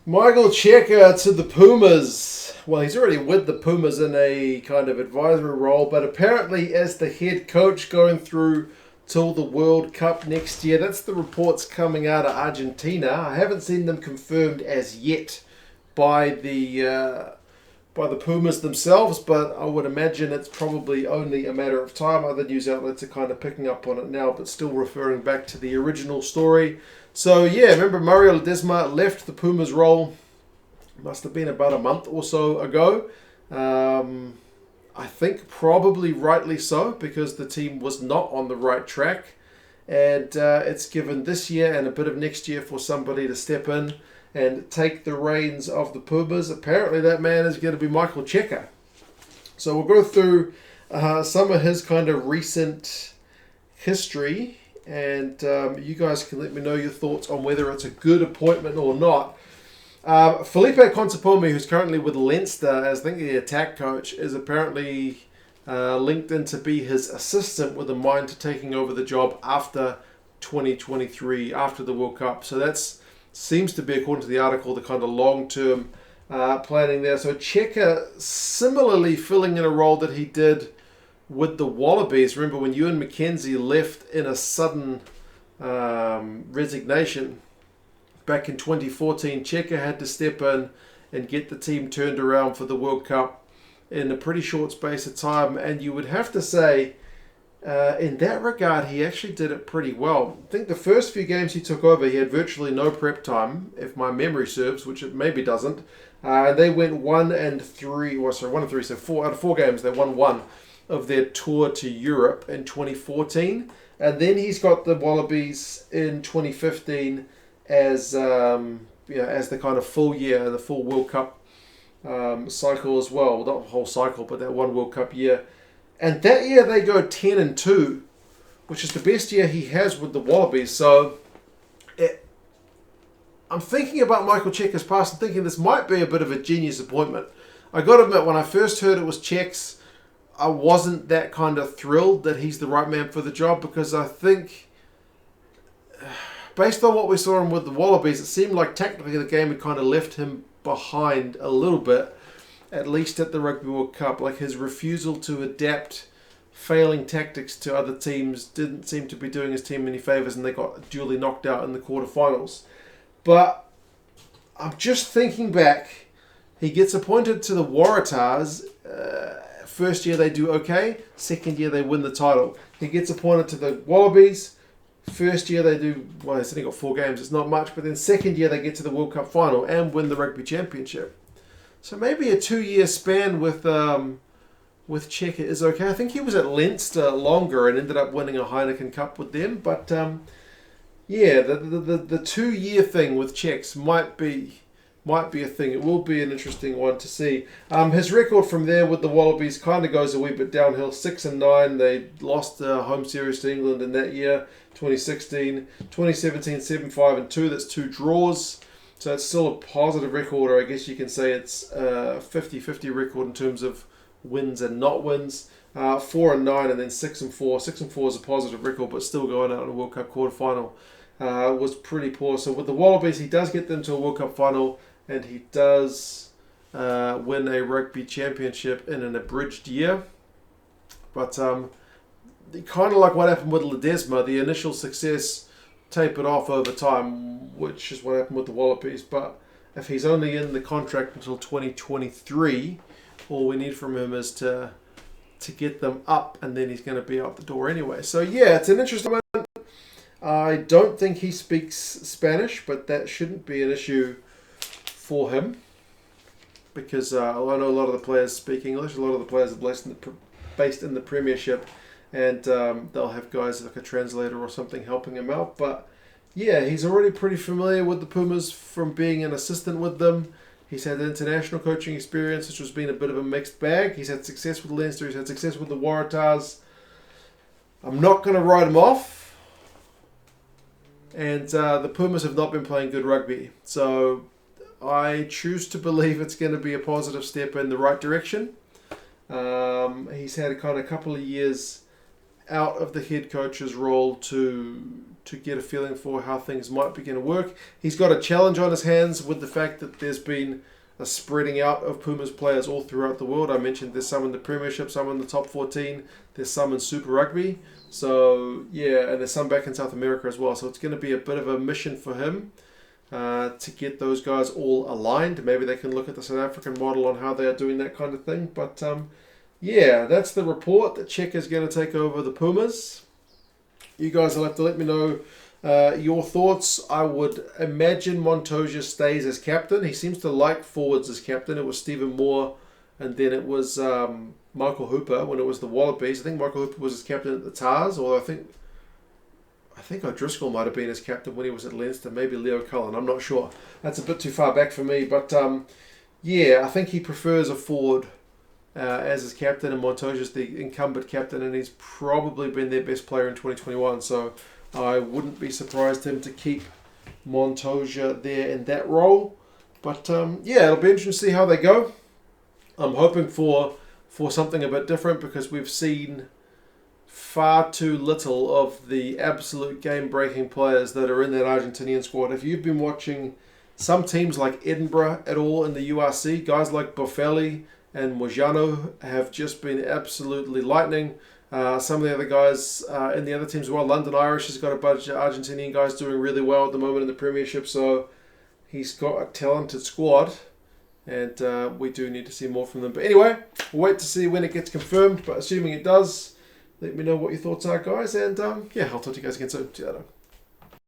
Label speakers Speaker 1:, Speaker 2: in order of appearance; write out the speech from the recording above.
Speaker 1: Michael Cheika to the Pumas. Well, he's already with the Pumas in a kind of advisory role, but apparently as the head coach going through till the World Cup next year. That's the reports coming out of Argentina. I haven't seen them confirmed as yet by the Pumas themselves, but I would imagine it's probably only a matter of time. Other news outlets are kind of picking up on it now, but still referring back to the original story. So yeah, remember Mario Ledesma left the Pumas role, must have been about a month or so ago. I think probably rightly so, because the team was not on the right track. And it's given this year and a bit of next year for somebody to step in and take the reins of the Pumas. Apparently that man is going to be Michael Cheika. So we'll go through some of his kind of recent history, and you guys can let me know your thoughts on whether it's a good appointment or not. Felipe Contepomi, who's currently with Leinster as I think the attack coach, is apparently linked in to be his assistant with a mind to taking over the job after 2023, after the World Cup. So that's seems to be, according to the article, the kind of long-term planning there. So Cheika similarly filling in a role that he did with the Wallabies. Remember when Ewan McKenzie left in a sudden resignation back in 2014, Cheika had to step in and get the team turned around for the World Cup in a pretty short space of time. And you would have to say, in that regard, he actually did it pretty well. I think the first few games he took over, he had virtually no prep time, if my memory serves, which it maybe doesn't. They went 1-3, so 4 out of 4 games, they won one of their tour to Europe in 2014. And then he's got the Wallabies in 2015 as the kind of full year, the full World Cup cycle as well. Not the whole cycle, but that one World Cup year. And that year they go 10-2, which is the best year he has with the Wallabies. So I'm thinking about Michael Cheika's past and thinking this might be a bit of a genius appointment. I got to admit, when I first heard it was Cheik's, I wasn't that kind of thrilled that he's the right man for the job, because I think, based on what we saw him with the Wallabies, it seemed like technically the game had kind of left him behind a little bit, at least at the Rugby World Cup. Like his refusal to adapt failing tactics to other teams didn't seem to be doing his team any favours, and they got duly knocked out in the quarterfinals. But I'm just thinking back, he gets appointed to the Waratahs. First year they do okay, second year they win the title. He gets appointed to the Wallabies. First year they do, well, they've only got 4 games, it's not much, but then second year they get to the World Cup final and win the Rugby Championship. So maybe a 2-year span with Cheika is okay. I think he was at Leinster longer and ended up winning a Heineken Cup with them, but yeah, the 2-year thing with Czechs might be a thing. It will be an interesting one to see. His record from there with the Wallabies kind of goes a wee bit downhill. 6-9. They lost the home series to England in that year, 2016. 2017, 7-5-2. That's 2 draws. So it's still a positive record, or I guess you can say it's a 50-50 record in terms of wins and not wins. 4-9 and then 6-4. 6-4 is a positive record, but still going out in a World Cup quarterfinal was pretty poor. So with the Wallabies, he does get them to a World Cup final, and he does win a rugby championship in an abridged year. But kind of like what happened with Ledesma, the initial success tapered off over time, which is what happened with the Wallabies. But if he's only in the contract until 2023, all we need from him is to get them up, and then he's going to be out the door anyway. So yeah, it's an interesting one. I don't think he speaks Spanish, but that shouldn't be an issue for him, because I know a lot of the players speak English. A lot of the players are based in the Premiership, and they'll have guys like a translator or something helping him out. But yeah, he's already pretty familiar with the Pumas from being an assistant with them. He's had international coaching experience, which has been a bit of a mixed bag. He's had success with Leinster. He's had success with the Waratahs. I'm not going to write him off. And the Pumas have not been playing good rugby. So I choose to believe it's going to be a positive step in the right direction. He's had a kind of couple of years out of the head coach's role to get a feeling for how things might begin to work. He's got a challenge on his hands with the fact that there's been a spreading out of Pumas players all throughout the world. I mentioned there's some in the Premiership, some in the top 14, there's some in Super Rugby. So, yeah, and there's some back in South America as well. So it's going to be a bit of a mission for him to get those guys all aligned. Maybe they can look at the South African model on how they are doing that kind of thing. But, yeah, that's the report that Cheika is going to take over the Pumas. You guys will have to let me know your thoughts. I would imagine Montoya stays as captain. He seems to like forwards as captain. It was Stephen Moore, and then it was Michael Hooper when it was the Wallabies. I think Michael Hooper was his captain at the Tars, or I think O'Driscoll might have been his captain when he was at Leinster. Maybe Leo Cullen. I'm not sure. That's a bit too far back for me. But yeah, I think he prefers a forward as his captain, and Montoya's the incumbent captain, and he's probably been their best player in 2021. So I wouldn't be surprised him to keep Montoya there in that role. But yeah, it'll be interesting to see how they go. I'm hoping for something a bit different, because we've seen far too little of the absolute game-breaking players that are in that Argentinian squad. If you've been watching some teams like Edinburgh at all in the URC, guys like Boffelli and Mojano have just been absolutely lightning. Some of the other guys in the other teams as well. London Irish has got a bunch of Argentinian guys doing really well at the moment in the Premiership, so he's got a talented squad, and we do need to see more from them. But anyway, we'll wait to see when it gets confirmed, but assuming it does, let me know what your thoughts are, guys, and yeah, I'll talk to you guys again soon. See you later.